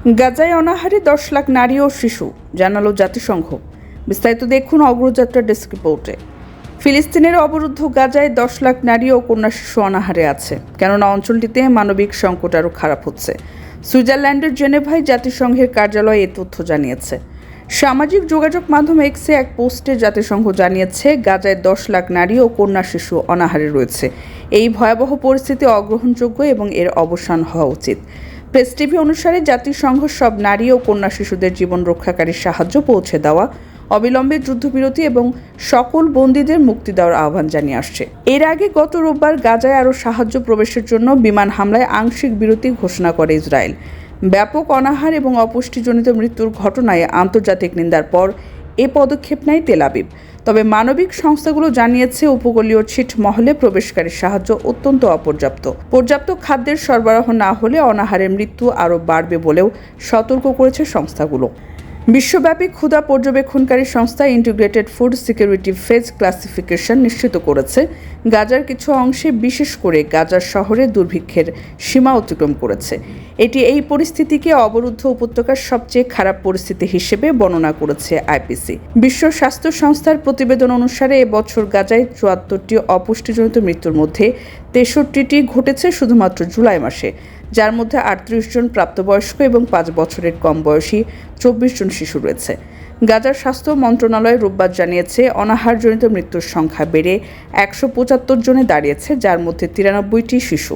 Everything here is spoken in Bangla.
গাজায় অনাহারে 10 লাখ নারী ও শিশু, জানালো জাতিসংঘ। বিস্তারিত দেখুন অগ্রযাত্রা ডেস্ক রিপোর্টে। ফিলিস্তিনের অবরুদ্ধ গাজায় 10 লাখ নারী ও কন্যা শিশু অনাহারে আছে, কেননা অঞ্চলটিতে মানবিক সংকট আরও খারাপ হচ্ছে। সুইজারল্যান্ডের জেনেভায় জাতিসংঘের কার্যালয় এ তথ্য জানিয়েছে। সামাজিক যোগাযোগ মাধ্যম এক্সে এক পোস্টে জাতিসংঘ জানিয়েছে, গাজায় 10 লাখ নারী ও কন্যা শিশু অনাহারে রয়েছে। এই ভয়াবহ পরিস্থিতি অগ্রহণযোগ্য এবং এর অবসান হওয়া উচিত। প্রেস টিভি অনুসারে জাতিসংঘ সব নারী ও কন্যা শিশুদের জীবন রক্ষাকারী সাহায্য পৌঁছে দেওয়া, অবিলম্বে যুদ্ধবিরতি এবং সকল বন্দীদের মুক্তি দেওয়ার আহ্বান জানিয়ে আসছে। এর আগে গত রোববার গাজায় আরও সাহায্য প্রবেশের জন্য বিমান হামলায় আংশিক বিরতি ঘোষণা করে ইসরায়েল। ব্যাপক অনাহার এবং অপুষ্টিজনিত মৃত্যুর ঘটনায় আন্তর্জাতিক নিন্দার পর এ পদক্ষেপ নেয় তেল আবিব। তবে মানবিক সংস্থাগুলো জানিয়েছে, উপকূলীয় ছিটমহলে প্রবেশকারী সাহায্য অত্যন্ত অপর্যাপ্ত। পর্যাপ্ত খাদ্যের সরবরাহ না হলে অনাহারের মৃত্যু আরও বাড়বে বলেও সতর্ক করেছে সংস্থাগুলো। বিশ্বব্যাপী ক্ষুধা পর্যবেক্ষণকারী সংস্থা integrated food security phase classification নিশ্চিত করেছে, গাজার কিছু অংশে, বিশেষ করে গাজার শহরে দুর্ভিক্ষের সীমা অতিক্রম করেছে। এটি এই পরিস্থিতিকে অবরুদ্ধ উপত্যকার সবচেয়ে খারাপ পরিস্থিতি হিসেবে বর্ণনা করেছে আইপিসি। বিশ্ব স্বাস্থ্য সংস্থার প্রতিবেদন অনুসারে এবছর গাজায় 74টি অপুষ্টিজনিত মৃত্যুর মধ্যে 63টি ঘটেছে শুধুমাত্র জুলাই মাসে, যার মধ্যে 38 জন প্রাপ্তবয়স্ক এবং 5 বছরের কম বয়সী 24 জন শিশু রয়েছে। গাজার স্বাস্থ্য মন্ত্রণালয় রোববার জানিয়েছে, অনাহারজনিত মৃত্যুর সংখ্যা বেড়ে 175 জনে দাঁড়িয়েছে, যার মধ্যে 93টি শিশু।